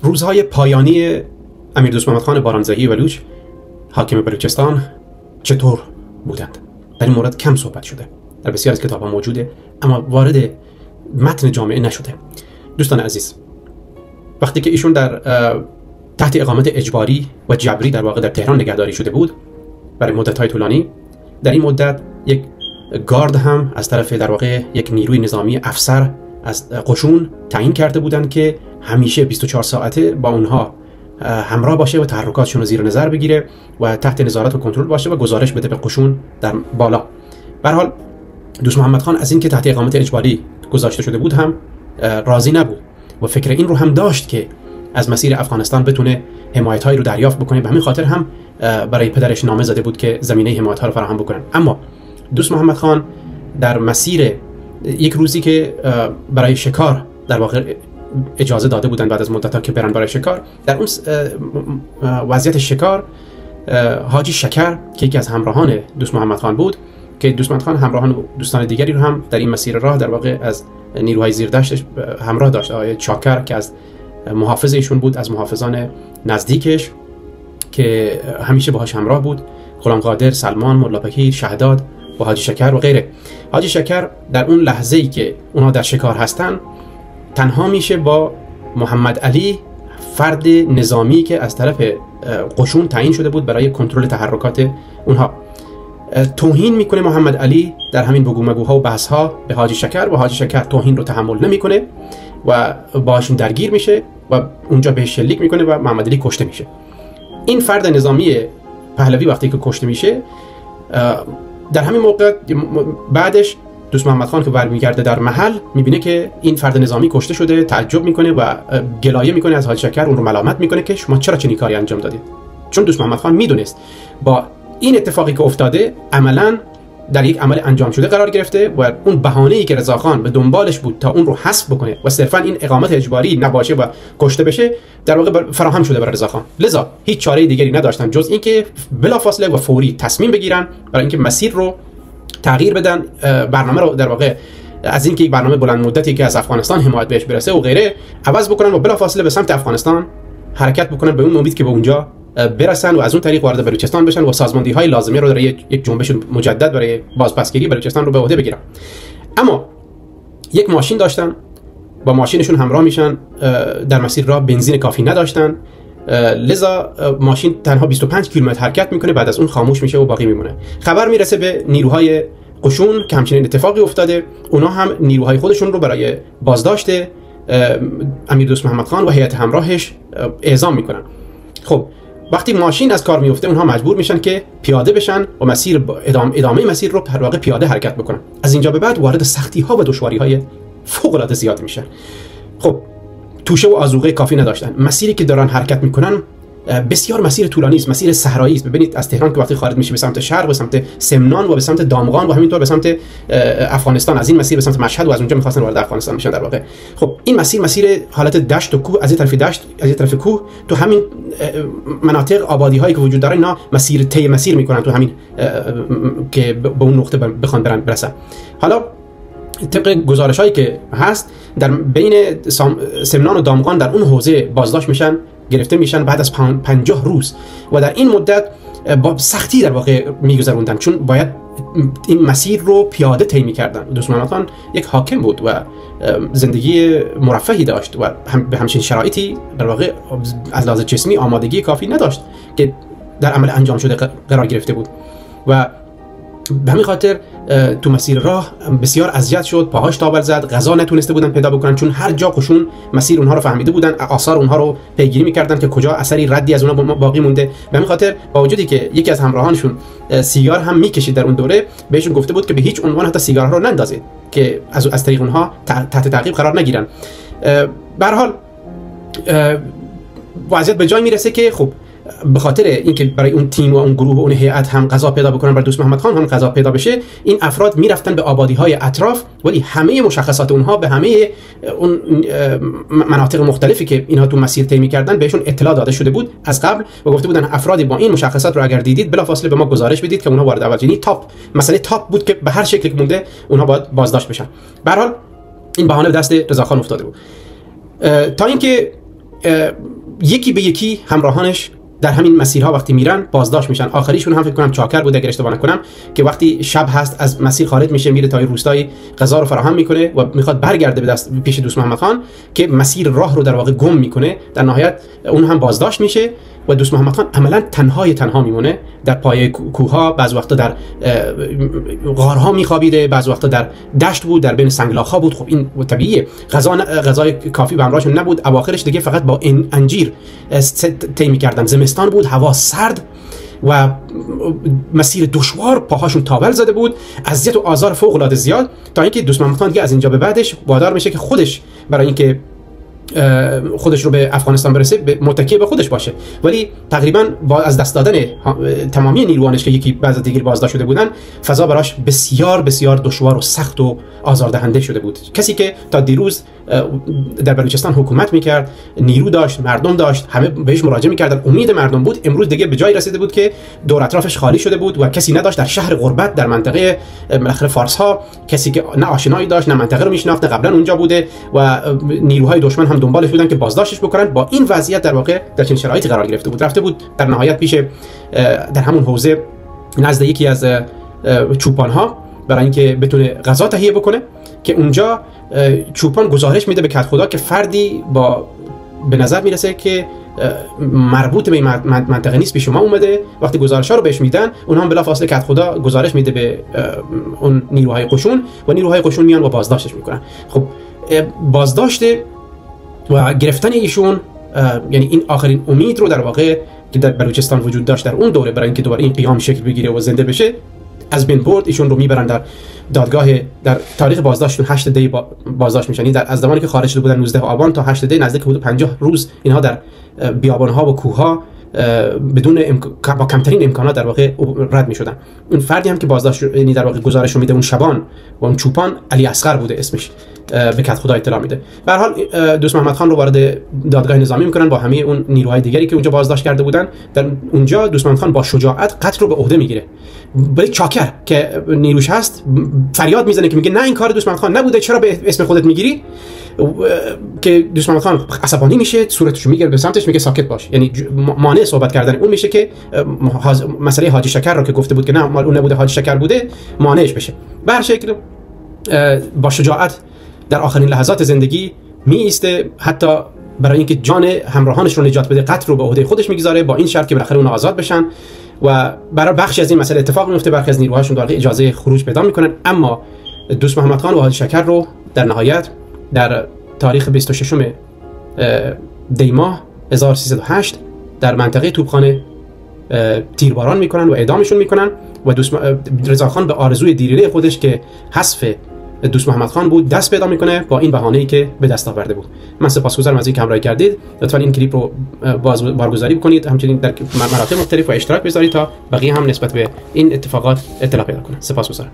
روزهای پایانی امیر دوست محمد خان بارانزهی بلوچ حاکم بلوچستان چطور بودند؟ در این مورد کم صحبت شده، در بسیار از کتاب‌ها موجوده اما وارد متن جامعه نشده. دوستان عزیز، وقتی که ایشون در تحت اقامت اجباری و جبری در واقع در تهران نگهداری شده بود برای مدت‌های طولانی، در این مدت یک گارد هم از طرف در واقع یک نیروی نظامی افسر از قشون تعیین کرده بودند که همیشه 24 ساعته با اونها همراه باشه و تحرکاتشون رو زیر نظر بگیره و تحت نظارت و کنترل باشه و گزارش بده به قشون در بالا. به هر حال دوست محمد خان از اینکه تحت اقامت اجباری گذاشته شده بود هم راضی نبود و فکر این رو هم داشت که از مسیر افغانستان بتونه حمایت‌هایی رو دریافت بکنه. به همین خاطر هم برای پدرش نامه زده بود که زمینه حمایت‌ها رو فراهم بکنن. اما دوست محمد خان در مسیر یک روزی که برای شکار در واقع اجازه داده بودن بعد از مدت‌ها که برن برای شکار، در اون وضعیت شکار حاجی شکر که یکی از همراهان دوست محمد خان بود که دوست محمد خان همراهان دوستان دیگری رو هم در این مسیر راه در واقع از نیروهای زیردشتش همراه داشت. آقای چاکر که از محافظ ایشون بود، از محافظان نزدیکش که همیشه باهاش همراه بود، غلام قادر، سلمان، ملاپکی، شهداد و حاجی شکر و غیره. حاجی شکر در اون لحظه‌ای که اونها در شکار هستن تنها میشه با محمد علی، فرد نظامی که از طرف قشون تعیین شده بود برای کنترل تحرکات اونها. توهین میکنه محمد علی در همین بگو مگوها و بحث‌ها به حاجی شکر و حاجی شکر توهین رو تحمل نمیکنه و باهاشون درگیر میشه و اونجا بهش شلیک میکنه و محمد علی کشته میشه. این فرد نظامی پهلوی وقتی که کشته میشه، در همین موقع بعدش دوست محمد خان که برمیگرده در محل میبینه که این فرد نظامی کشته شده، تعجب میکنه و گلایه میکنه از حاجی شکر، اون رو ملامت میکنه که شما چرا چنین کاری انجام دادید؟ چون دوست محمد خان میدونست با این اتفاقی که افتاده عملاً در یک عمل انجام شده قرار گرفته و اون بهانه‌ای که رضاخان به دنبالش بود تا اون رو حذف بکنه و صرفاً این اقامت اجباری نباشه و کشته بشه در واقع فراهم شده برای رضاخان. لذا هیچ چاره دیگری نداشتن جز اینکه بلافاصله و فوری تصمیم بگیرن برای اینکه مسیر رو تغییر بدن، برنامه رو در واقع از اینکه یک برنامه بلند مدتی که از افغانستان حمایت بهش برسه و غیره عوض بکنن و بلافاصله به سمت افغانستان حرکت بکنن به اون امید که به اونجا برسن و از اون طریق وارد بلوچستان بشن و سازماندهی‌های لازمه رو در یک جنبش مجدد برای بازپسگیری بلوچستان رو به عهده بگیرن. اما یک ماشین داشتن، با ماشینشون همراه میشن، در مسیر راه بنزین کافی نداشتن، لذا ماشین تنها 25 کیلومتر حرکت میکنه، بعد از اون خاموش میشه و باقی میمونه. خبر میرسه به نیروهای قشون که همچنین اتفاقی افتاده، اونا هم نیروهای خودشون رو برای بازداشت امیر دوست محمد خان و هیئت همراهش اعزام میکنن. خب وقتی ماشین از کار میفته اونها مجبور میشن که پیاده بشن و مسیر ادامه مسیر رو در واقع پیاده حرکت بکنن. از اینجا به بعد وارد سختی ها و دشواری های فوق العاده زیاد میشن. خب توشه و آذوقه کافی نداشتن. مسیری که دارن حرکت میکنن بسیار مسیر طولانی است، مسیر صحرایی است. ببینید از تهران که وقتی خارج میشه به سمت شرق، به سمت سمنان و به سمت دامغان و همینطور به سمت افغانستان، از این مسیر به سمت مشهد و از اونجا می‌خواستن وارد افغانستان بشن در واقع. خب این مسیر حالت دشت و کوه، از این طرف دشت از این طرف کوه، تو همین مناطق آبادی هایی که وجود داره اینا مسیر میکنن تو همین که به اون نقطه بخوان برسن. حالا طبق گزارش‌هایی که هست در بین سمنان و دامغان در اون حوزه بازداشت میشن، گرفته میشن بعد از 50 روز و در این مدت با سختی در واقع میگذروندن، چون باید این مسیر رو پیاده طی می‌کردن. دوست محمد خان یک حاکم بود و زندگی مرفهی داشت و به همچین شرایطی در واقع از لحاظ جسمی آمادگی کافی نداشت که در عمل انجام شده قرار گرفته بود و به همین خاطر تو مسیر راه بسیار اذیت شد، پاهاش تاول زد، غذا نتونسته بودن پیدا بکنن، چون هر جا قشون مسیر اونها رو فهمیده بودن، آثار اونها رو پیگیری میکردن که کجا اثری ردی از اونها باقی مونده. به همین خاطر با وجودی که یکی از همراهانشون سیگار هم میکشید در اون دوره، بهشون گفته بود که به هیچ عنوان حتی سیگارها رو نندازید که از طریق اونها تحت تعقیب قرار نگیرن. به هر حال وضعیت به جای میرسه که خب به خاطر اینکه برای اون تیم و اون گروه و اون هیئت هم غذا پیدا بکنن، برای دوست محمد خان هم غذا پیدا بشه، این افراد میرفتن به آبادی‌های اطراف، ولی همه مشخصات اونها به همه اون مناطق مختلفی که اینها تو مسیر طی می‌کردن بهشون اطلاع داده شده بود از قبل و گفته بودن افرادی با این مشخصات رو اگر دیدید بلافاصله به ما گزارش بدید که اونها وارد اولین مسئله تاپ بود که به هر شکلی که مونده اونها باید بازداشت بشن. به هر حال این بهانه به دست رضاخان افتاده بود تا اینکه یکی به یکی همراهانش در همین مسیرها وقتی میرن بازداشت میشن. آخریشون هم فکر کنم چاکر بود اگر اشتباه نکنم، که وقتی شب هست از مسیر خارج میشه، میره تا روستای غذا رو فراهم میکنه و میخواد برگرده به دست پیش دوست محمد خان که مسیر راه رو در واقع گم میکنه. در نهایت اون هم بازداشت میشه و دوست محمد خان عملا تنها میمونه در پای کوهها، بعض وقتا در غارها میخوابیده، بعض وقتا در دشت بود، در بین سنگلاخ‌ها بود. خب این طبیعیه، غذای کافی به همراهشون نبود. اواخرش دیگه فقط با انجیر طی می‌کردن. زمستان بود، هوا سرد و مسیر دشوار، پاهاشون تاول زده بود، اذیت و آزار فوق العاده زیاد، تا اینکه دوست محمد خان دیگه از اینجا به بعدش وادار میشه که خودش برای اینکه خودش رو به افغانستان برسه متکی به خودش باشه. ولی تقریبا با از دست دادن تمامی نیروانش که یکی بعد از دیگه بازداشت شده بودن، فضا براش بسیار بسیار دشوار و سخت و آزاردهنده شده بود. کسی که تا دیروز در بلوچستان حکومت میکرد، نیرو داشت، مردم داشت، همه بهش مراجعه میکردن، امید مردم بود، امروز دیگه به جایی رسیده بود که دور اطرافش خالی شده بود و کسی نداشت. در شهر غربت، در منطقه بالاخره فارس ها، کسی که نه آشنایی داشت، نه منطقه رو میشناخت، نه قبلا اونجا بوده و نیروهای دشمن هم دنبالش بودن که بازداشتش بکنن. با این وضعیت در واقع در چنین شرایطی قرار گرفته بود. رفته بود در نهایت پیش در همون حوزه نزد یکی از چوپان ها برای اینکه بتونه غذا تهیه بکنه، که اونجا چوپان گزارش میده به کدخدا که فردی به نظر میرسه که مربوط به این منطقه نیست پیش ما اومده. وقتی گزارش‌ها رو بهش میدن، اونها هم بلافاصله کدخدا گزارش میده به اون نیروهای قشون و نیروهای قشون میان و بازداشتش میکنن. خب بازداشت و گرفتن ایشون یعنی این آخرین امید رو در واقع که در بلوچستان وجود داشت در اون دوره برای اینکه دوباره این قیام شکل بگیره و زنده بشه، از بین برد. ایشون رو میبرن در دادگاه، در تاریخ بازداشتشون 8 دی بازداشت میشن. از زمانی که خارج شده بودن 19 آبان تا 8 دی نزدیک حدود 50 روز اینها در بیابان‌ها و کوه‌ها بدون با کمترین امکانات در واقع رد میشدن. اون فردی هم که بازداشت یعنی در واقع گزارش رو میده، اون شبان و اون چوپان، علی اصغر بوده اسمش، به کدخدا اطلاع میده. به هر حال دوست محمد خان رو وارد دادگاه نظامی میکنن با همه اون نیروهای دیگری که اونجا بازداشت کرده بودن. در اونجا دوست محمد خان با شجاعت قتل رو به عهده میگیره. ولی چاکر که نیروش هست فریاد میزنه که میگه نه این کار دوست محمد خان نبوده، چرا به اسم خودت میگیری؟ که دوست محمد خان عصبانی میشه، صورتشو میگیره به سمتش، میگه ساکت باش. یعنی مانع صحبت کردن اون میشه که مسئله حاجی شکر رو که گفته بود که نه مال اون نبوده، حاجی شکر بوده، مانعش بشه. به هر شکل با شجاعت در آخرین لحظات زندگی می ایسته، حتی برای اینکه جان همراهانش رو نجات بده قتل رو به عهده خودش میگذاره، با این شرط که بالاخره اونها آزاد بشن. و برای بخشی از این مسئله اتفاق میفته، برخی از نیروهاشون در واقع اجازه خروج پیدا میکنن. اما دوست محمد خان و حاجی شکر رو در نهایت در تاریخ 26 دی ماه 1308 در منطقه توپخانه تیرباران میکنن و اعدامشون میکنن و رضا خان به آرزوی دیرینه خودش که حذف دوست محمد خان بود دست پیدا میکنه با این بهانه‌ای که به دست آورده بود. من سپاسگزارم از اینکه همراهی کردید. لطفاً این کلیپ رو بارگذاری بکنید، همچنین در مراتب مختلف و اشتراک بذارید تا بقیه هم نسبت به این اتفاقات اطلاع پیدا کنند. سپاسگزارم.